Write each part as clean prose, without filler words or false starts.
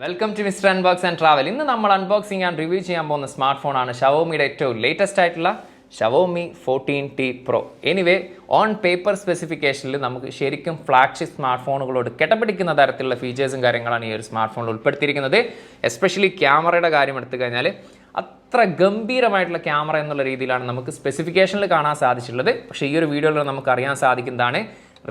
Welcome to mister unbox and travel. ഇന്ന് നമ്മൾ unboxing and review ചെയ്യാൻ പോകുന്ന സ്മാർട്ട് ഫോണാണ് ഷവോമിയുടെ ഏറ്റവും ലേറ്റസ്റ്റ് ആയിട്ടുള്ള Xiaomi 14T Pro. Anyway on paper സ്പെസിഫിക്കേഷനിൽ നമുക്ക് ശരിക്കും ഫ്ലാഗ്ഷിപ്പ് സ്മാർട്ട് ഫോണുകളോട് കിടപിടിക്കുന്ന തരത്തിലുള്ള ഫീച്ചേഴ്സും കാര്യങ്ങളാണ് ഈ ഒരു സ്മാർട്ട് ഫോണിൽ ഉൾപ്പെടുത്തിയിരിക്കുന്നത്. എസ്പെഷ്യലി ക്യാമറയുടെ കാര്യം എടുത്തു കഴിഞ്ഞാൽ അത്ര ഗംഭീരമായിട്ടുള്ള ക്യാമറ എന്നുള്ള രീതിയിലാണ് നമുക്ക് സ്പെസിഫിക്കേഷനിൽ കാണാൻ സാധിച്ചിട്ടുള്ളത്. പക്ഷേ ഈ ഒരു വീഡിയോയിൽ നമുക്ക് അറിയാൻ സാധിക്കുന്നതാണ്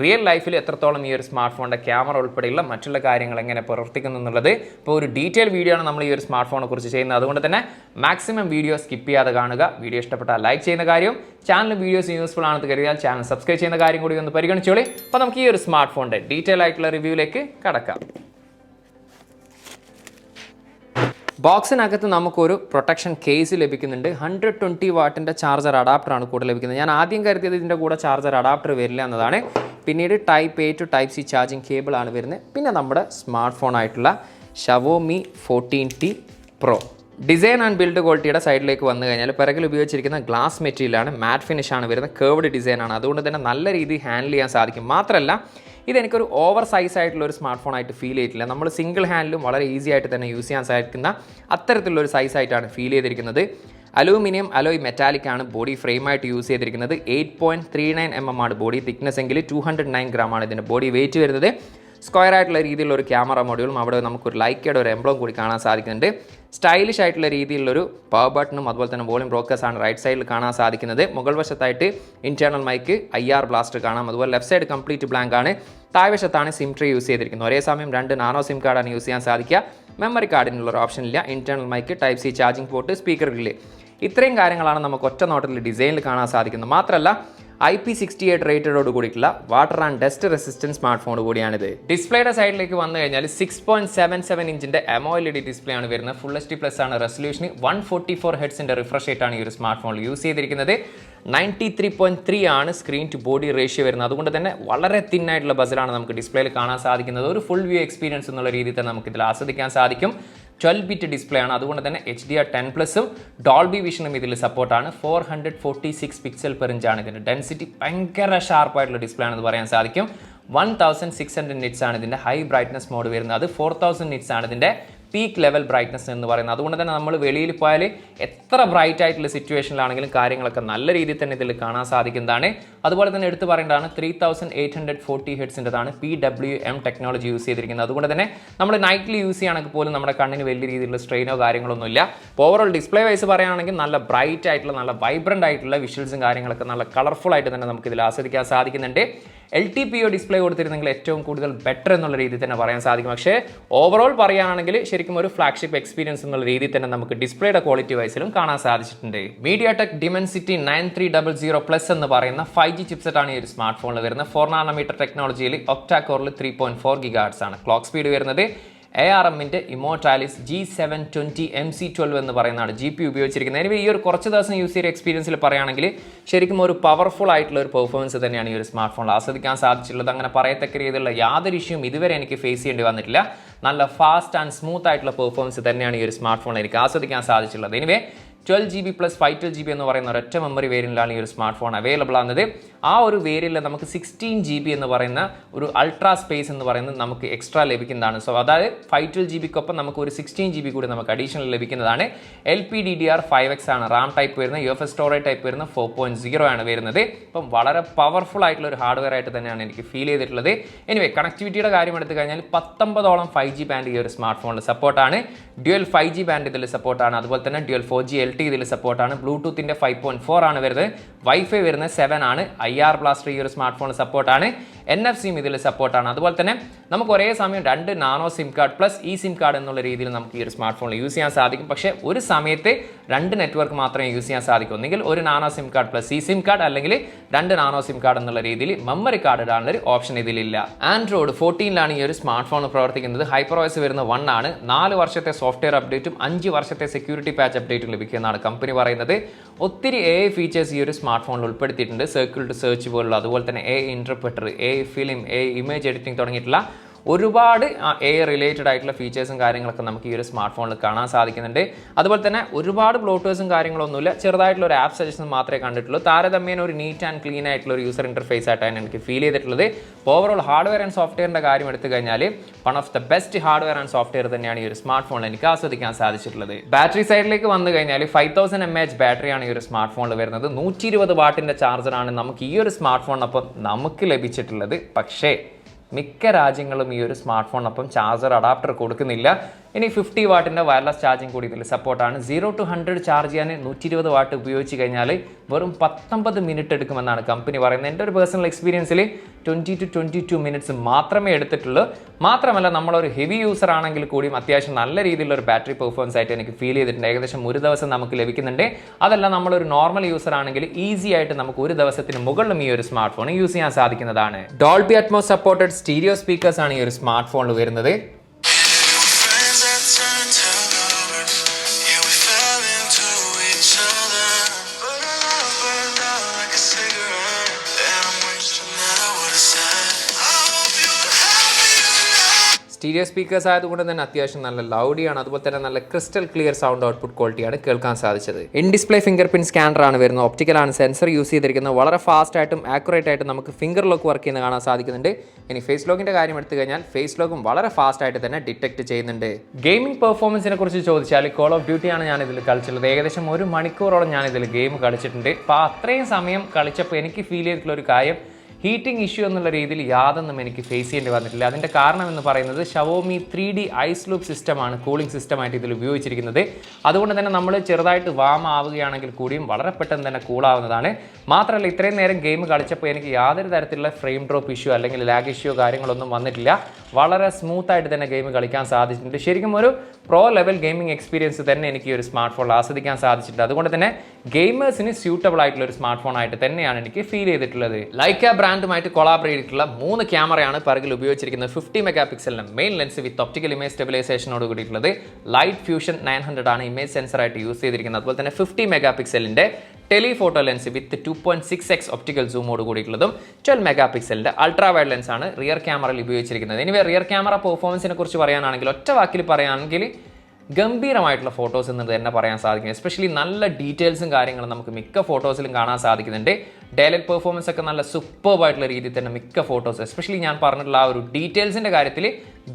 റിയൽ ലൈഫിൽ എത്രത്തോളം ഈ ഒരു സ്മാർട്ട് ഫോണിൻ്റെ ക്യാമറ ഉൾപ്പെടെയുള്ള മറ്റുള്ള കാര്യങ്ങൾ എങ്ങനെ പ്രവർത്തിക്കുന്നു എന്നുള്ളത്. ഇപ്പോൾ ഒരു ഡീറ്റെയിൽ വീഡിയോ ആണ് നമ്മൾ ഈ ഒരു സ്മാർട്ട് ഫോണിനെ കുറിച്ച് ചെയ്യുന്നത്. അതുകൊണ്ട് തന്നെ മാക്സിമം വീഡിയോ സ്കിപ്പ് ചെയ്യാതെ കാണുക. വീഡിയോ ഇഷ്ടപ്പെട്ടാൽ ലൈക്ക് ചെയ്യുന്ന കാര്യം, ചാനൽ വീഡിയോസ് യൂസ്ഫുൾ ആണെന്ന് കരുതിയാൽ ചാനൽ സബ്സ്ക്രൈബ് ചെയ്യുന്ന കാര്യം കൂടി ഒന്ന് പരിഗണിച്ചോളി. അപ്പോൾ നമുക്ക് ഈ ഒരു സ്മാർട്ട് ഫോണിൻ്റെ ഡീറ്റെയിൽ ആയിട്ടുള്ള റിവ്യൂയിലേക്ക് കടക്കാം. ബോക്സിനകത്ത് നമുക്കൊരു പ്രൊട്ടക്ഷൻ കേസ് ലഭിക്കുന്നുണ്ട്. 120 വാട്ടിൻ്റെ ചാർജർ അഡാപ്റ്ററാണ് കൂടെ ലഭിക്കുന്നത്. ഞാൻ ആദ്യം കരുതിയത് ഇതിൻ്റെ കൂടെ ചാർജർ അഡാപ്റ്റർ വരില്ല എന്നതാണ്. പിന്നീട് type A to type C charging കേബിളാണ് വരുന്നത്. പിന്നെ നമ്മുടെ സ്മാർട്ട് ഫോൺ ആയിട്ടുള്ള Xiaomi 14T Pro. Design and build ക്വാളിറ്റിയുടെ സൈഡിലേക്ക് വന്നു കഴിഞ്ഞാൽ പിറകിൽ ഉപയോഗിച്ചിരിക്കുന്ന ഗ്ലാസ് മെറ്റീരിയലാണ്, മാറ്റ് ഫിനിഷാണ് വരുന്നത്, കേർവ്ഡ് ഡിസൈനാണ്. അതുകൊണ്ട് തന്നെ നല്ല രീതിയിൽ ഹാൻഡിൽ ചെയ്യാൻ സാധിക്കും. മാത്രമല്ല ഇതെനിക്കൊരു ഓവർ സൈസ് ആയിട്ടുള്ള ഒരു സ്മാർട്ട് ഫോൺ ആയിട്ട് ഫീൽ ചെയ്തിട്ടില്ല. നമ്മൾ സിംഗിൾ ഹാൻഡിലും വളരെ ഈസി ആയിട്ട് തന്നെ യൂസ് ചെയ്യാൻ സാധിക്കുന്ന അത്തരത്തിലുള്ളൊരു സൈസ് ആയിട്ടാണ് ഫീൽ ചെയ്തിരിക്കുന്നത്. അലൂമിനിയം അലോയ് മെറ്റാലിക് ആണ് ബോഡി ഫ്രെയിമായിട്ട് യൂസ് ചെയ്തിരിക്കുന്നത്. 8.39 mm ആണ് ബോഡി തിക്നെസ് എങ്കിൽ 209 ഗ്രാമാണ് ഇതിൻ്റെ ബോഡി വെയിറ്റ് വരുന്നത്. സ്ക്വയർ ആയിട്ടുള്ള രീതിയിലുള്ള ഒരു ക്യാമറ മൊഡ്യൂളും അവിടെ നമുക്കൊരു ലൈക്കയുടെ ഒരു എംബ്ലം കൂടി കാണാൻ സാധിക്കുന്നുണ്ട്. സ്റ്റൈലിഷ് ആയിട്ടുള്ള രീതിയിലുള്ളൊരു പവർ ബട്ടണും അതുപോലെ തന്നെ വോളിയം ബ്രോക്കേഴ്സാണ് റൈറ്റ് സൈഡിൽ കാണാൻ സാധിക്കുന്നത്. മുകൾ വശത്തായിട്ട് ഇൻറ്റേർണൽ മൈക്ക് IR ബ്ലാസ്റ്റർ കാണാം. അതുപോലെ ലെഫ്റ്റ് സൈഡ് കംപ്ലീറ്റ് ബ്ലാങ്ക് ആണ്. താഴ്വശത്താണ് സിം ട്രീ യൂസ് ചെയ്തിരിക്കുന്നത്. ഒരേ സമയം 2 നാനോ സിം കാർഡാണ് യൂസ് ചെയ്യാൻ സാധിക്കുക. മെമ്മറി കാർഡിനുള്ളൊരു ഓപ്ഷൻ ഇല്ല. Internal mic, type C charging port, speaker grill, ഇത്രയും കാര്യങ്ങളാണ് നമുക്ക് ഒറ്റ നോട്ടത്തിൽ ഡിസൈനിൽ കാണാൻ സാധിക്കുന്നത്. മാത്രമല്ല IP68 റേറ്റഡോട് കൂടിയിട്ടുള്ള water and dust resistance smart phone കൂടിയാണിത്. ഡിസ്പ്ലേയുടെ സൈഡിലേക്ക് വന്നു കഴിഞ്ഞാൽ 6.77 ഇഞ്ചിൻ്റെ AMOLED ഡിസ്പ്ലേ ആണ് വരുന്നത്. ഫുൾ HD+ ആണ് റെസൊല്യൂഷൻ. 144 ഹെർട്സിൻ്റെ റിഫ്രഷ് റേറ്റ് ആണ് ഈ ഒരു സ്മാർട്ട് ഫോണിൽ യൂസ് ചെയ്തിരിക്കുന്നത്. 93.3 ആണ് സ്ക്രീൻ ടു ബോഡി റേഷ്യോ വരുന്നത്. അതുകൊണ്ട് തന്നെ വളരെ തിന്നായിട്ടുള്ള ബസലാണ് നമുക്ക് ഡിസ്പ്ലേയിൽ കാണാൻ സാധിക്കുന്നത്. ഒരു ഫുൾ വ്യൂ എക്സ്പീരിയൻസ് എന്നുള്ള രീതിയിൽ തന്നെ നമുക്ക് ഇതിൽ ആസ്വദിക്കാൻ സാധിക്കും. 12-bit ഡിസ്പ്ലേ ആണ്. അതുകൊണ്ട് തന്നെ HDR10+ഉം ഡോൾബി വിഷനും ഇതിൽ സപ്പോർട്ടാണ്. 446 പിക്സൽ പെർ ഇഞ്ച് ആണ് ഇതിൻ്റെ ഡെൻസിറ്റി. ഭയങ്കര ഷാർപ്പായിട്ടുള്ള ഡിസ്പ്ലേ ആണെന്ന് പറയാൻ സാധിക്കും. 1600 നിറ്റ്സ് ആണ് ഇതിൻ്റെ ഹൈ ബ്രൈറ്റ്നസ് മോഡ് വരുന്നത്. അത് 4000 നിറ്റ്സ് ആണ് ഇതിൻ്റെ പീക്ക് ലെവൽ ബ്രൈറ്റ്നസ് എന്ന് പറയുന്നത്. അതുകൊണ്ട് തന്നെ നമ്മൾ വെളിയിൽ പോയാൽ എത്ര ബ്രൈറ്റ് ആയിട്ടുള്ള സിറ്റുവേഷനിലാണെങ്കിലും കാര്യങ്ങളൊക്കെ നല്ല രീതിയിൽ തന്നെ ഇതിൽ കാണാൻ സാധിക്കുന്നതാണ്. അതുപോലെ തന്നെ എടുത്തു പറയേണ്ടതാണ് 3840 ഹെർട്സിൻ്റെതാണ് PWM ടെക്നോളജി യൂസ് ചെയ്തിരിക്കുന്നത്. അതുകൊണ്ട് തന്നെ നമ്മൾ നൈറ്റ്ലി യൂസ് ചെയ്യുകയാണെങ്കിൽ പോലും നമ്മുടെ കണ്ണിന് വലിയ രീതിയിലുള്ള സ്ട്രെയിനോ കാര്യങ്ങളൊന്നും ഇല്ല. ഓവറോൾ ഡിസ്പ്ലേ വൈസ് പറയുകയാണെങ്കിൽ നല്ല ബ്രൈറ്റ് ആയിട്ടുള്ള നല്ല വൈബ്രൻ്റ് ആയിട്ടുള്ള വിഷ്വൽസും കാര്യങ്ങളൊക്കെ നല്ല കളർഫുൾ ആയിട്ട് തന്നെ നമുക്ക് ഇതിൽ ആസ്വദിക്കാൻ സാധിക്കുന്നുണ്ട്. LTPO ഡിസ്പ്ലേ കൊടുത്തിരുന്നെങ്കിൽ ഏറ്റവും കൂടുതൽ ബെറ്റർ എന്നുള്ള രീതിയിൽ തന്നെ പറയാൻ സാധിക്കും. പക്ഷേ ഓവറോൾ പറയുകയാണെങ്കിൽ ശരിക്കും ഒരു ഫ്ലാഗ്ഷിപ്പ് എക്സ്പീരിയൻസ് എന്നുള്ള രീതിയിൽ തന്നെ നമുക്ക് ഡിസ്പ്ലേയുടെ ക്വാളിറ്റി വൈസിലും കാണാൻ സാധിച്ചിട്ടുണ്ട്. MediaTek Dimensity 9300 എന്ന് പറയുന്ന 5G ചിപ്സെറ്റ് ആണ് ഈ ഒരു സ്മാർട്ട് ഫോണിൽ വരുന്നത്. 4 നാനോമീറ്റർ ടെക്നോളജിയിൽ ഒക്ടാ കോറിൽ 3.4 GHz ആണ് ക്ലോക്ക് സ്പീഡ് വരുന്നത്. ARMൻ്റെ ഇമോർട്ടാലിസ് G720 MC12 എന്ന് പറയുന്നതാണ് GPU ഉപയോഗിച്ചിരിക്കുന്നത്. എനിവേ ഈ ഒരു കുറച്ച് ദിവസം യൂസ് ചെയ്ത എക്സ്പീരിയൻസിൽ പറയുകയാണെങ്കിൽ ശരിക്കും ഒരു പവർഫുൾ ആയിട്ടുള്ള ഒരു പെർഫോമൻസ് തന്നെയാണ് ഈ ഒരു സ്മാർട്ട് ഫോണിൽ ആസ്വദിക്കാൻ സാധിച്ചിട്ടുള്ളത്. അങ്ങനെ പറയത്തക്ക രീതിയിലുള്ള യാതൊരു ഇഷ്യൂയും ഇതുവരെ എനിക്ക് ഫേസ് ചെയ്യേണ്ടി വന്നിട്ടില്ല. നല്ല ഫാസ്റ്റ് ആൻഡ് സ്മൂത്ത് ആയിട്ടുള്ള പെർഫോമൻസ് തന്നെയാണ് ഈ ഒരു സ്മാർട്ട് ഫോണിൽ എനിക്ക് ആസ്വദിക്കാൻ സാധിച്ചിട്ടുള്ളത്. എനിവേ 12GB + 512GB എന്ന് പറയുന്ന ഒരൊറ്റ മെമ്മറി വേരിയൻ്റിലാണ് ഈ ഒരു സ്മാർട്ട് ഫോൺ അവൈലബിൾ ആകുന്നത്. ആ ഒരു വേരിയന്റിൽ നമുക്ക് 16GB എന്ന് പറയുന്ന ഒരു അൾട്രാ സ്പേസ് എന്ന് പറയുന്നത് നമുക്ക് എക്സ്ട്രാ ലഭിക്കുന്നതാണ്. സോ അതായത് 512GBക്കൊപ്പം നമുക്ക് ഒരു 16GB കൂടി നമുക്ക് അഡീഷണൽ ലഭിക്കുന്നതാണ്. LPDDR5X ആണ് റാം ടൈപ്പ് വരുന്നത്. UFS സ്റ്റോറേജ് ടൈപ്പ് വരുന്നത് 4.0 ആണ് വരുന്നത്. അപ്പം വളരെ പവർഫുൾ ആയിട്ടുള്ള ഒരു ഹാർഡ്വെയർ ആയിട്ട് തന്നെയാണ് എനിക്ക് ഫീൽ ചെയ്തിട്ടുള്ളത്. എനിവേ കണക്ടിവിറ്റിയുടെ കാര്യം എടുത്തു കഴിഞ്ഞാൽ 19ഓളം 5G ബാൻഡ് ഈ ഒരു സ്മാർട്ട് ഫോണിൽ സപ്പോർട്ടാണ്. ഡ്യുവൽ 5G ബാൻഡ് ഇതിൽ സപ്പോർട്ടാണ്. അതുപോലെ തന്നെ ഡ്യുവൽ 4G LT ഇതിൽ സപ്പോർട്ടാണ്. ബ്ലൂടൂത്തിൻ്റെ 5.4 ആണ് വരുന്നത്. വൈഫൈ വരുന്നത് 7 ആണ്. IR ബ്ലാസ്റ്റർ ഈ ഒരു സ്മാർട്ട് ഫോണിൽ സപ്പോർട്ടാണ്. NFC ഇതിൽ സപ്പോർട്ടാണ്. അതുപോലെ തന്നെ നമുക്ക് ഒരേ സമയം 2 നാനോ സിം കാർഡ് പ്ലസ് ഈ സിം കാർഡ് എന്നുള്ള രീതിയിൽ നമുക്ക് ഈ ഒരു സ്മാർട്ട് ഫോണിൽ യൂസ് ചെയ്യാൻ സാധിക്കും. പക്ഷേ ഒരു സമയത്ത് 2 നെറ്റ്വർക്ക് മാത്രമേ യൂസ് ചെയ്യാൻ സാധിക്കൂ. ഒന്നെങ്കിൽ ഒരു നാനോ സിം കാർഡ് പ്ലസ് ഈ സിം കാർഡ്, അല്ലെങ്കിൽ 2 നാനോ സിം കാർഡ് എന്നുള്ള രീതിയിൽ മെമ്മറി കാർഡ് ഇടാനുള്ളൊരു ഓപ്ഷൻ ഇതിലില്ല. ആൻഡ്രോയിഡ് 14 ഈ ഒരു സ്മാർട്ട് ഫോൺ പ്രവർത്തിക്കുന്നത്. HyperOS വരുന്ന 1 ആണ്. 4 വർഷത്തെ സോഫ്റ്റ്വെയർ അപ്ഡേറ്റും 5 വർഷത്തെ സെക്യൂരിറ്റി പാച്ച് അപ്ഡേറ്റും ലഭിക്കുന്നതാണ് കമ്പനി പറയുന്നത്. ഒത്തിരി AI ഫീച്ചേഴ്സ് ഈ ഒരു സ്മാർട്ട് ഫോണിൽ ഉൾപ്പെടുത്തിയിട്ടുണ്ട്. സർക്കിൾ ടു സെർച്ച് പോലുള്ള, അതുപോലെ തന്നെ AI interpreter, AI film, AI image editing തുടങ്ങിയിട്ടുള്ള ഒരുപാട് എയർ റിലേറ്റഡ് ആയിട്ടുള്ള ഫീച്ചേഴ്സും കാര്യങ്ങളൊക്കെ നമുക്ക് ഈ ഒരു സ്മാർട്ട് ഫോണിൽ കാണാൻ സാധിക്കുന്നുണ്ട്. അതുപോലെ തന്നെ ഒരുപാട് ബ്ലോട്ടേഴ്സും കാര്യങ്ങളൊന്നുമില്ല, ചെറുതായിട്ടുള്ള ഒരു ആപ്പ് സജഷൻ മാത്രമേ കണ്ടിട്ടുള്ളൂ. താരതമ്യേന ഒരു നീറ്റ് ആൻഡ് ക്ലീൻ ആയിട്ടുള്ള ഒരു യൂസർ ഇന്റർഫേസ് ആയിട്ടാണ് എനിക്ക് ഫീൽ ചെയ്തിട്ടുള്ളത്. ഓവറോൾ ഹാർഡ്വെയർ ആൻഡ് സോഫ്റ്റ്വെയറിന്റെ കാര്യം എടുത്തു കഴിഞ്ഞാൽ one of the best hardware and software തന്നെയാണ് ഈ ഒരു സ്മാർട്ട് ഫോണിൽ എനിക്ക് ആസ്വദിക്കാൻ സാധിച്ചിട്ടുള്ളത്. ബാറ്ററി സൈഡിലേക്ക് വന്നു കഴിഞ്ഞാൽ 5000 mAh ബാറ്ററിയാണ് ഈ ഒരു സ്മാർട്ട് ഫോണിൽ വരുന്നത്. 120 വാട്ടിന്റെ ചാർജറാണ് നമുക്ക് ഈ ഒരു സ്മാർട്ട് ഫോണിനൊപ്പം നമുക്ക് ലഭിച്ചിട്ടുള്ളത്. പക്ഷേ മിക്ക രാജ്യങ്ങളും ഈ ഒരു സ്മാർട്ട് ഫോണിനൊപ്പം ചാർജർ അഡാപ്റ്റർ കൊടുക്കുന്നില്ല. ഇനി 50 വാട്ടിൻ്റെ വയർലെസ് ചാർജിങ് കൂടി ഇതിൽ സപ്പോർട്ടാണ്. 0 to 100 ചാർജ് ചെയ്യാൻ 120 വാട്ട് ഉപയോഗിച്ച് കഴിഞ്ഞാൽ വെറും 19 മിനിറ്റ് എടുക്കുമെന്നാണ് കമ്പനി പറയുന്നത്. എൻ്റെ ഒരു പേഴ്സണൽ എക്സ്പീരിയൻസിൽ 20 to 22 മിനിറ്റ്സ് മാത്രമേ എടുത്തിട്ടുള്ളൂ. മാത്രമല്ല നമ്മളൊരു ഹെവി യൂസർ ആണെങ്കിൽ കൂടിയും അത്യാവശ്യം നല്ല രീതിയിലുള്ള ഒരു ബാറ്ററി പെർഫോമൻസ് ആയിട്ട് എനിക്ക് ഫീൽ ചെയ്തിട്ടുണ്ട്. ഏകദേശം ഒരു ദിവസം നമുക്ക് ലഭിക്കുന്നുണ്ട്. അതല്ല നമ്മളൊരു നോർമൽ യൂസർ ആണെങ്കിൽ ഈസി ആയിട്ട് നമുക്ക് ഒരു ദിവസത്തിന് മുകളിലും ഈ ഒരു സ്മാർട്ട് ഫോൺ യൂസ് ചെയ്യാൻ സാധിക്കുന്നതാണ്. Dolby Atmos supported stereo speakers ആണ് ഈ ഒരു സ്മാർട്ട് ഫോണിൽ വരുന്നത്. സ്റ്റീരിയോ സ്പീക്കേഴ്സ് ആയതുകൊണ്ട് തന്നെ അത്യാവശ്യം നല്ല ലൗഡിയാണ്. അതുപോലെ തന്നെ നല്ല ക്രിസ്റ്റൽ ക്ലിയർ സൗണ്ട് ഔട്ട്പുട്ട് ക്വാളിറ്റിയാണ് കേൾക്കാൻ സാധിച്ചത്. ഇൻ ഡിസ്പ്ലേ ഫിംഗർ പ്രിന്റ് സ്കാനറാണ് വരുന്നത്. ഒപ്റ്റിക്കലാണ് സെൻസർ യൂസ് ചെയ്തിരിക്കുന്നത്. വളരെ ഫാസ്റ്റ് ആയിട്ടും ആക്യുറേറ്റ് ആയിട്ടും നമുക്ക് ഫിംഗർ ലോക്ക് വർക്ക് ചെയ്യുന്നത് കാണാൻ സാധിക്കുന്നുണ്ട്. ഇനി ഫേസ് ലോക്കിന്റെ കാര്യം എടുത്തു കഴിഞ്ഞാൽ ഫേസ് ലോക്കും വളരെ ഫാസ്റ്റ് ആയിട്ട് തന്നെ ഡിറ്റക്ട് ചെയ്യുന്നുണ്ട്. ഗെയിമിംഗ് പെർഫോമൻസിനെ കുറിച്ച് ചോദിച്ചാൽ കോൾ ഓഫ് ഡ്യൂട്ടി ആണ് ഞാൻ ഇതിൽ കളിച്ചിട്ടുള്ളത്. ഏകദേശം 1 മണിക്കൂറോളം ഞാൻ ഇതിൽ ഗെയിം കളിച്ചിട്ടുണ്ട്. അപ്പോൾ അത്രയും സമയം കളിച്ചപ്പോൾ എനിക്ക് ഫീൽ ചെയ്തിട്ടുള്ള ഒരു കാര്യം, ഹീറ്റിംഗ് ഇഷ്യൂ എന്നുള്ള രീതിയിൽ യാതൊന്നും എനിക്ക് ഫേസ് ചെയ്യേണ്ടി വന്നിട്ടില്ല. അതിൻ്റെ കാരണം എന്ന് പറയുന്നത് ഷവോമി 3D ഐസ് ലൂപ്പ് സിസ്റ്റമാണ് കൂളിംഗ് സിസ്റ്റമായിട്ട് ഇതിൽ ഉപയോഗിച്ചിരിക്കുന്നത്. അതുകൊണ്ട് തന്നെ നമ്മൾ ചെറുതായിട്ട് വാം ആവുകയാണെങ്കിൽ കൂടിയും വളരെ പെട്ടെന്ന് തന്നെ കൂളാവുന്നതാണ്. മാത്രമല്ല ഇത്രയും നേരം ഗെയിം കളിച്ചപ്പോൾ എനിക്ക് യാതൊരു തരത്തിലുള്ള ഫ്രെയിം ഡ്രോപ്പ് ഇഷ്യൂ അല്ലെങ്കിൽ ലാഗ് ഇഷ്യൂ കാര്യങ്ങളൊന്നും വന്നിട്ടില്ല. വളരെ സ്മൂത്തായിട്ട് തന്നെ ഗെയിം കളിക്കാൻ സാധിച്ചിട്ടുണ്ട്. ശരിക്കും ഒരു പ്രോ ലെവൽ ഗെയിമിംഗ് എക്സ്പീരിയൻസ് തന്നെ എനിക്ക് ഈ ഒരു സ്മാർട്ട് ഫോണിൽ ആസ്വദിക്കാൻ സാധിച്ചിട്ടുണ്ട്. അതുകൊണ്ട് തന്നെ ഗെയിമേഴ്സിന് സ്യൂട്ടബിൾ ആയിട്ടുള്ള ഒരു സ്മാർട്ട് ഫോൺ ആയിട്ട് തന്നെയാണ് എനിക്ക് ഫീൽ ചെയ്തിട്ടുള്ളത്. ലൈക്ക ബ്രാൻഡുമായിട്ട് കൊളാബറേറ്റ് ചെയ്തിട്ടുള്ള 3 ക്യാമറയാണ് പിറകിൽ ഉപയോഗിച്ചിരിക്കുന്നത്. 50 മെഗാ പിക്സലിന്റെ main lens with optical image സ്റ്റെബിലൈസേഷനോട് കൂടിയിട്ടുള്ളത്. ലൈറ്റ് ഫ്യൂഷൻ 900 ആണ് ഇമേജ് സെൻസറായിട്ട് യൂസ് ചെയ്തിരിക്കുന്നത്. അതുപോലെ തന്നെ 50 മെഗാ പിക്സലിന്റെ telephoto lens with 2.6x optical സൂമോട് കൂടിയിട്ടുള്ളതും 12 മെഗാ പിക്സലിന്റെ അൾട്രാ വൈഡ് ലെൻസ് ആണ് റിയർ ക്യാമറയിൽ ഉപയോഗിച്ചിരിക്കുന്നത്. ഇനി റിയർ ക്യാമറ പെർഫോമൻസിനെ കുറിച്ച് പറയുകയാണെങ്കിൽ ഒറ്റ വാക്കിൽ പറയുകയാണെങ്കിൽ ഗംഭീരമായിട്ടുള്ള ഫോട്ടോസ് എന്ന് തന്നെ പറയാൻ സാധിക്കും. എസ്പെഷ്യലി നല്ല ഡീറ്റെയിൽസും കാര്യങ്ങളും നമുക്ക് മിക്ക ഫോട്ടോസിലും കാണാൻ സാധിക്കുന്നുണ്ട്. ഡയലറ്റ് പെർഫോമൻസ് ഒക്കെ നല്ല സൂപ്പർബായിട്ടുള്ള രീതിയിൽ തന്നെ മിക്ക ഫോട്ടോസ്, എസ്പെഷ്യലി ഞാൻ പറഞ്ഞിട്ടുള്ള ആ ഒരു ഡീറ്റെയിൽസിൻ്റെ കാര്യത്തിൽ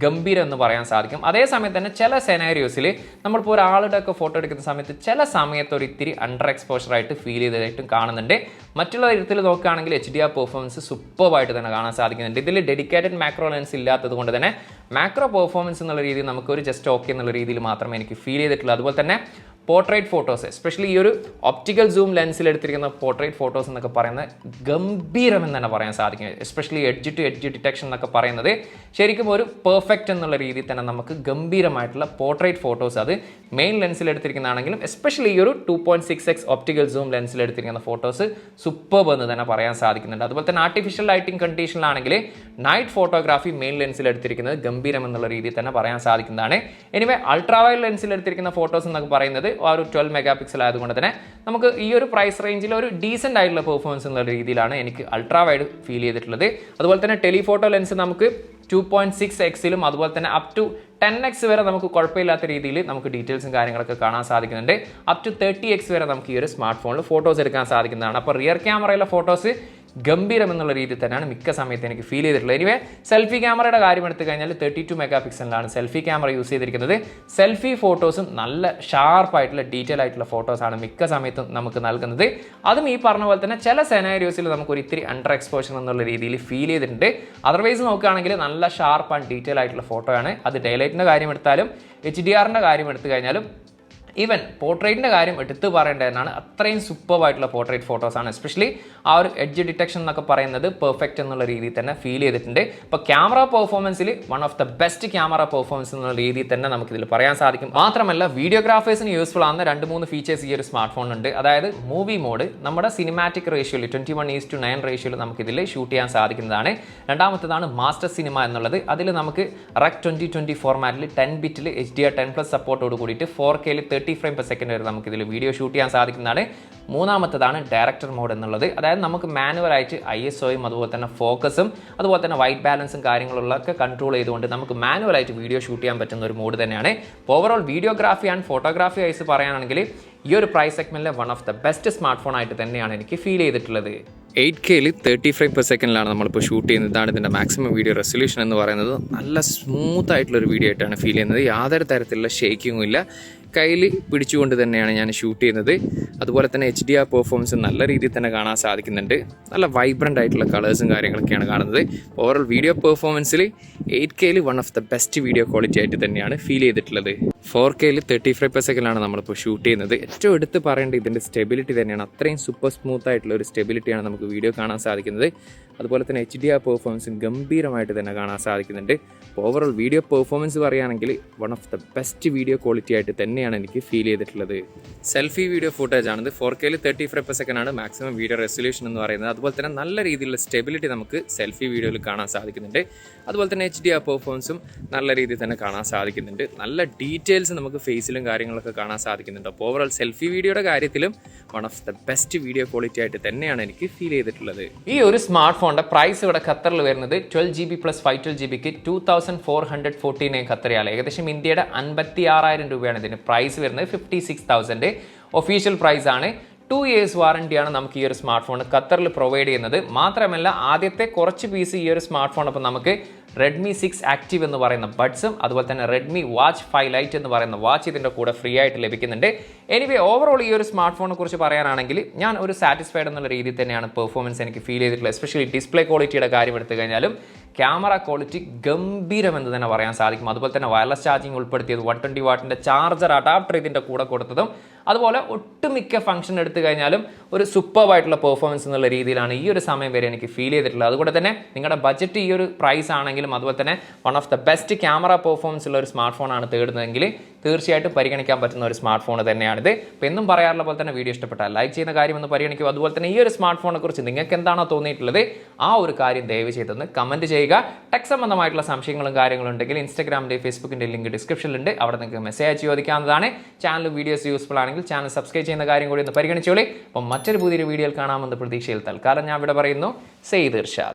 ഗംഭീരം എന്ന് പറയാൻ സാധിക്കും. അതേസമയത്ത് തന്നെ ചില സെനാരിയോസിൽ നമ്മളിപ്പോൾ ഒരാളുടെ ഒക്കെ ഫോട്ടോ എടുക്കുന്ന സമയത്ത് ചില സമയത്ത് ഒരു ഇത്തിരി അണ്ടർ എക്സ്പോഷർ ആയിട്ട് ഫീൽ ചെയ്തതായിട്ടും കാണുന്നുണ്ട്. മറ്റുള്ള തരത്തിൽ നോക്കുകയാണെങ്കിൽ HDR പെർഫോമൻസ് സൂപ്പർബായിട്ട് തന്നെ കാണാൻ സാധിക്കുന്നുണ്ട്. ഇതിൽ ഡെഡിക്കേറ്റഡ് മാക്രോ ലെൻസ് ഇല്ലാത്തത് കൊണ്ട് തന്നെ മാക്രോ പെർഫോമൻസ് എന്നുള്ള രീതിയിൽ നമുക്ക് ഒരു ജസ്റ്റ് ഓക്കെ എന്നുള്ള രീതിയിൽ മാത്രമേ എനിക്ക് ഫീൽ ചെയ്തിട്ടുള്ളൂ. അതുപോലെ തന്നെ പോർട്രേറ്റ് ഫോട്ടോസ്, എസ്പെഷ്യലി ഈ ഒരു ഒപ്റ്റിക്കൽ സൂം ലെൻസിൽ എടുത്തിരിക്കുന്ന പോർട്രേറ്റ് ഫോട്ടോസ് എന്നൊക്കെ പറയുന്നത് ഗംഭീരം എന്ന് തന്നെ പറയാൻ സാധിക്കും. Especially edge to edge detection എന്നൊക്കെ പറയുന്നത് ശരിക്കും ഒരു പെർഫെക്റ്റ് എന്നുള്ള രീതിയിൽ തന്നെ നമുക്ക് ഗംഭീരമായിട്ടുള്ള പോർട്രേറ്റ് ഫോട്ടോസ് അത് മെയിൻ ലെൻസിൽ എടുത്തിരിക്കുന്നതാണെങ്കിലും എസ്പെഷ്യലി ഈ ഒരു 2.6x ഒപ്റ്റിക്കൽ സൂം ലെൻസിൽ എടുത്തിരിക്കുന്ന ഫോട്ടോസ് സൂപ്പർബ് എന്ന് തന്നെ പറയാൻ സാധിക്കുന്നുണ്ട്. അതുപോലെ തന്നെ ആർട്ടിഫിഷ്യൽ ലൈറ്റിംഗ് കണ്ടീഷനിലാണെങ്കിൽ നൈറ്റ് ഫോട്ടോഗ്രാഫി മെയിൻ ലെൻസിൽ എടുത്തിരിക്കുന്നത് ഗംഭീരം എന്നുള്ള രീതിയിൽ തന്നെ പറയാൻ സാധിക്കുന്നതാണ്. എനിവേ അൾട്രാ വൈഡ് ലെൻസിൽ എടുത്തിരിക്കുന്ന ഫോട്ടോസ് എന്നൊക്കെ പറയുന്നത് ആ ഒരു 12 മെഗാ പിക്സൽ ആയതുകൊണ്ട് തന്നെ നമുക്ക് ഈ ഒരു പ്രൈസ് റേഞ്ചിൽ ഒരു ഡീസൻ്റ് ആയിട്ടുള്ള പെർഫോമൻസ് എന്നുള്ള രീതിയിലാണ് എനിക്ക് അൾട്രാ വൈഡ് ഫീൽ ചെയ്തിട്ടുള്ളത്. അതുപോലെ തന്നെ ടെലിഫോട്ടോ ലെൻസ് നമുക്ക് 2.6x അതുപോലെ തന്നെ അപ് ടു 10x വരെ നമുക്ക് കുഴപ്പമില്ലാത്ത രീതിയിൽ നമുക്ക് ഡീറ്റെയിൽസും കാര്യങ്ങളൊക്കെ കാണാൻ സാധിക്കുന്നുണ്ട്. അപ് ടു 30x വരെ നമുക്ക് ഈ ഒരു സ്മാർട്ട് ഫോണിൽ ഫോട്ടോസ് എടുക്കാൻ സാധിക്കുന്നതാണ്. അപ്പോൾ റിയർ ക്യാമറയിലെ ഫോട്ടോസ് ഗംഭീരം എന്നുള്ള രീതിയിൽ തന്നെയാണ് മിക്ക സമയത്ത് എനിക്ക് ഫീൽ ചെയ്തിട്ടുള്ളത്. എനിവേ സെൽഫി ക്യാമറയുടെ കാര്യം എടുത്തു കഴിഞ്ഞാൽ 32 മെഗാ പിക്സലിലാണ് സെൽഫി ക്യാമറ യൂസ് ചെയ്തിരിക്കുന്നത്. സെൽഫി ഫോട്ടോസും നല്ല ഷാർപ്പായിട്ടുള്ള ഡീറ്റെയിൽ ആയിട്ടുള്ള ഫോട്ടോസാണ് മിക്ക സമയത്തും നമുക്ക് നൽകുന്നത്. അതും ഈ പറഞ്ഞ പോലെ തന്നെ ചില സെനാരിയോസിൽ നമുക്ക് ഒരു ഇത്തിരി അണ്ടർ എക്സ്പോഷർ എന്നുള്ള രീതിയിൽ ഫീൽ ചെയ്തിട്ടുണ്ട്. അതർവൈസ് നോക്കുകയാണെങ്കിൽ നല്ല ഷാർപ്പ് ആൻഡ് ഡീറ്റെയിൽ ആയിട്ടുള്ള ഫോട്ടോയാണ്. അത് ഡേലൈറ്റിൻ്റെ കാര്യം എടുത്താലും HDRൻ്റെ കാര്യം എടുത്തു കഴിഞ്ഞാലും ഈവൻ പോർട്രേറ്റിൻ്റെ കാര്യം എടുത്ത് പറയേണ്ടതാണ്. അത്രയും സൂപ്പർബായിട്ടുള്ള പോർട്രേറ്റ് ഫോട്ടോസാണ്. എസ്പെഷ്യലി ആ ഒരു എഡ്ജ് ഡിറ്റക്ഷൻ എന്നൊക്കെ പറയുന്നത് പെർഫെക്റ്റ് എന്നുള്ള രീതിയിൽ തന്നെ ഫീൽ ചെയ്തിട്ടുണ്ട്. ഇപ്പോൾ ക്യാമറ പെർഫോമൻസിൽ one of the best camera performance എന്നുള്ള രീതിയിൽ തന്നെ നമുക്കിതിൽ പറയാൻ സാധിക്കും. മാത്രമല്ല വീഡിയോഗ്രാഫേഴ്സിന് യൂസ്ഫുൾ ആകുന്ന 2-3 ഫീച്ചേഴ്സ് ഈ ഒരു സ്മാർട്ട് ഫോണിനുണ്ട്. അതായത് മൂവി മോഡ് നമ്മുടെ സിനിമാറ്റിക് റേഷ്യോയിൽ 21:9 റേഷ്യോയിൽ നമുക്കിതിൽ ഷൂട്ട് ചെയ്യാൻ സാധിക്കുന്നതാണ്. രണ്ടാമത്തേതാണ് മാസ്റ്റർ സിനിമ എന്നുള്ളത്. അതിൽ നമുക്ക് REC 2020 ഫോർമാറ്റിൽ 10 ബിറ്റിൽ HDR 10+ സപ്പോർട്ടോട് കൂടിയിട്ട് 4K 30 ഫ്രെയിം പെർ സെക്കൻഡ് വരെ നമുക്കിതിൽ വീഡിയോ ഷൂട്ട് ചെയ്യാൻ സാധിക്കുന്നതാണ്. മൂന്നാമത്തതാണ് ഡയറക്ടർ മോഡ് എന്നുള്ളത്. അതായത് നമുക്ക് മാനുവലായിട്ട് ISOയും അതുപോലെ തന്നെ ഫോക്കസും അതുപോലെ തന്നെ വൈറ്റ് ബാലൻസും കാര്യങ്ങളുള്ളതൊക്കെ കൺട്രോൾ ചെയ്തുകൊണ്ട് നമുക്ക് മാനുവലായിട്ട് വീഡിയോ ഷൂട്ട് ചെയ്യാൻ പറ്റുന്ന ഒരു മോഡ് തന്നെയാണ്. Overall videography and photography wise പറയുകയാണെങ്കിൽ ഈ ഒരു പ്രൈസ് സെഗ്മെന്റിലെ one of the best smart phone ആയിട്ട് തന്നെയാണ് എനിക്ക് ഫീൽ ചെയ്തിട്ടുള്ളത്. 8Kയിൽ 30 ഫ്രെയിം പെർ സെക്കൻഡിലാണ് നമ്മളിപ്പോൾ ഷൂട്ട് ചെയ്യുന്നത്. ഇതാണ് ഇതിൻ്റെ മാക്സിമം വീഡിയോ റെസൊല്യൂഷൻ എന്ന് പറയുന്നത്. നല്ല സ്മൂത്ത് ആയിട്ടുള്ളൊരു വീഡിയോ ആയിട്ടാണ് ഫീൽ ചെയ്യുന്നത്. യാതൊരു തരത്തിലുള്ള ഷേക്കിങ്ങും ഇല്ല. കയ്യിൽ പിടിച്ചുകൊണ്ട് തന്നെയാണ് ഞാൻ ഷൂട്ട് ചെയ്യുന്നത്. അതുപോലെ തന്നെ HDR പെർഫോമൻസ് നല്ല രീതിയിൽ തന്നെ കാണാൻ സാധിക്കുന്നുണ്ട്. നല്ല വൈബ്രൻ്റ് ആയിട്ടുള്ള കളേഴ്സും കാര്യങ്ങളൊക്കെയാണ് കാണുന്നത്. ഓവറോൾ വീഡിയോ പെർഫോമൻസിൽ 8Kയിൽ one of the best video quality ആയിട്ട് തന്നെയാണ് ഫീൽ ചെയ്തിട്ടുള്ളത്. 4Kയിൽ 30 ഫ്രെയിം പെർ സെക്കൻഡിലാണ് നമ്മളിപ്പോൾ ഷൂട്ട് ചെയ്യുന്നത്. ഏറ്റവും എടുത്ത് പറയേണ്ടത് ഇതിൻ്റെ സ്റ്റെബിലിറ്റി തന്നെയാണ്. അത്രയും സൂപ്പർ സ്മൂത്ത് ആയിട്ടുള്ള ഒരു സ്റ്റെബിലിറ്റിയാണ് നമുക്ക് വീഡിയോ കാണാൻ സാധിക്കുന്നത്. അതുപോലെ തന്നെ HDR പെർഫോമൻസും ഗംഭീരമായിട്ട് തന്നെ കാണാൻ സാധിക്കുന്നുണ്ട്. ഓവറോൾ വീഡിയോ പെർഫോമൻസ് പറയുകയാണെങ്കിൽ one of the best video quality ആയിട്ട് തന്നെയാണ് എനിക്ക് ഫീൽ ചെയ്തിട്ടുള്ളത്. സെൽഫി വീഡിയോ ഫുട്ടേജ് ആണിത്. 4Kയിൽ 30 ഫ്രെയിം പെർ സെക്കൻഡ് ആണ് മാക്സിമം വീഡിയോ റെസൊല്യൂഷൻ എന്ന് പറയുന്നത്. അതുപോലെ തന്നെ നല്ല രീതിയിലുള്ള സ്റ്റെബിലിറ്റി നമുക്ക് സെൽഫി വീഡിയോയിൽ കാണാൻ സാധിക്കുന്നുണ്ട്. അതുപോലെ തന്നെ HDR പെർഫോമൻസും നല്ല രീതിയിൽ തന്നെ കാണാൻ സാധിക്കുന്നുണ്ട്. നല്ല ഡീറ്റെയിൽസ് നമുക്ക് ഫേസിലും കാര്യങ്ങളൊക്കെ കാണാൻ സാധിക്കുന്നുണ്ട്. അപ്പോൾ ഓവറോൾ സെൽഫി വീഡിയോയുടെ കാര്യത്തിലും one of the best video quality ആയിട്ട് തന്നെയാണ് എനിക്ക് ഫീൽ ചെയ്തിട്ടുള്ളത്. ഈ ഒരു സ്മാർട്ട് ഫോണിന്റെ പ്രൈസ് ഇവിടെ ഖത്തറിൽ വരുന്നത് 12GB പ്ലസ് 512GBക്ക് 2449 ഖത്തറിയാൽ, ഏകദേശം ഇന്ത്യയുടെ 56,000 രൂപയാണ് ഇതിന് പ്രൈസ് വരുന്നത്. 56,000 ഒഫീഷ്യൽ പ്രൈസ് ആണ്. 2 years വാറണ്ടിയാണ് നമുക്ക് ഈ ഒരു സ്മാർട്ട് ഫോൺ ഖത്തറിൽ പ്രൊവൈഡ് ചെയ്യുന്നത്. മാത്രമല്ല ആദ്യത്തെ കുറച്ച് പീസ് ഈ ഒരു സ്മാർട്ട് ഫോൺ അപ്പോൾ നമുക്ക് Redmi 6 ആക്റ്റീവ് എന്ന് പറയുന്ന ബഡ്സും അതുപോലെ തന്നെ Redmi Watch 5 Lite എന്ന് പറയുന്ന വാച്ച് ഇതിൻ്റെ കൂടെ ഫ്രീ ആയിട്ട് ലഭിക്കുന്നുണ്ട്. എനിവേ ഓവറോൾ ഈ ഒരു സ്മാർട്ട് ഫോണിനെ കുറിച്ച് പറയാനാണെങ്കിൽ ഞാൻ ഒരു സാറ്റിസ്ഫൈഡ് എന്നുള്ള രീതിയിൽ തന്നെയാണ് പെർഫോമൻസ് എനിക്ക് ഫീൽ ചെയ്തിട്ടുള്ളത്. എസ്പെഷ്യലി ഡിസ്പ്ലേ ക്വാളിറ്റിയുടെ കാര്യം എടുത്തു കഴിഞ്ഞാലും ക്യാമറ ക്വാളിറ്റി ഗംഭീരമെന്ന് തന്നെ പറയാൻ സാധിക്കും. അതുപോലെ തന്നെ വയർലെസ് ചാർജിങ് ഉൾപ്പെടുത്തിയത് 120 വാട്ടിൻ്റെ ചാർജർ അഡാപ്റ്റർ ഇതിൻ്റെ കൂടെ കൊടുത്തതും അതുപോലെ ഒട്ടുമിക്ക ഫംഗ്ഷൻ എടുത്തു കഴിഞ്ഞാലും ഒരു സൂപ്പർബായിട്ടുള്ള പെർഫോമൻസ് എന്നുള്ള രീതിയിലാണ് ഈ ഒരു സമയം വരെ എനിക്ക് ഫീൽ ചെയ്തിട്ടുള്ളത്. അതുകൊണ്ട് തന്നെ നിങ്ങളുടെ ബഡ്ജറ്റ് ഈ ഒരു പ്രൈസ് ആണെങ്കിലും അതുപോലെ തന്നെ one of the best camera performance ഉള്ള ഒരു സ്മാർട്ട് ഫോൺ ആണ് തേടുന്നതെങ്കിൽ തീർച്ചയായിട്ടും പരിഗണിക്കാൻ പറ്റുന്ന ഒരു സ്മാർട്ട് ഫോൺ തന്നെയാണിത്. അപ്പോൾ എന്നും പറയാറുള്ള പോലെ തന്നെ വീഡിയോ ഇഷ്ടപ്പെട്ടാൽ ലൈക്ക് ചെയ്യുന്ന കാര്യം ഒന്ന് പരിഗണിക്കുക. അതുപോലെ തന്നെ ഈ ഒരു സ്മാർട്ട് ഫോണിനെ കുറിച്ച് നിങ്ങൾക്ക് എന്താണോ തോന്നിയിട്ടുള്ളത് ആ ഒരു കാര്യം ദയവ് ചെയ്തൊന്ന് കമൻറ്റ് ചെയ്യുക. ടെക് സംബന്ധമായിട്ടുള്ള സംശയങ്ങളും കാര്യങ്ങളും ഉണ്ടെങ്കിൽ ഇൻസ്റ്റാഗ്രാമിൻ്റെ ഫേസ്ബുക്കിൻ്റെ ലിങ്ക് ഡിസ്ക്രിപ്ഷനിലുണ്ട്. അവിടെ നിങ്ങൾക്ക് മെസ്സേജ് ചോദിക്കാവുന്നതാണ്. ചാനൽ വീഡിയോസ് യൂസ്ഫുൾ ആണെങ്കിൽ ചാനൽ സബ്സ്ക്രൈബ് ചെയ്യുന്ന കാര്യം കൂടി ഒന്ന് പരിഗണിച്ചോളി. അപ്പം മറ്റൊരു പുതിയൊരു വീഡിയോയിൽ കാണാമെന്ന പ്രതീക്ഷയിൽ തൽക്കാലം ഞാൻ ഇവിടെ പറയുന്നു. സെയ്ദ് ഇർഷാദ്.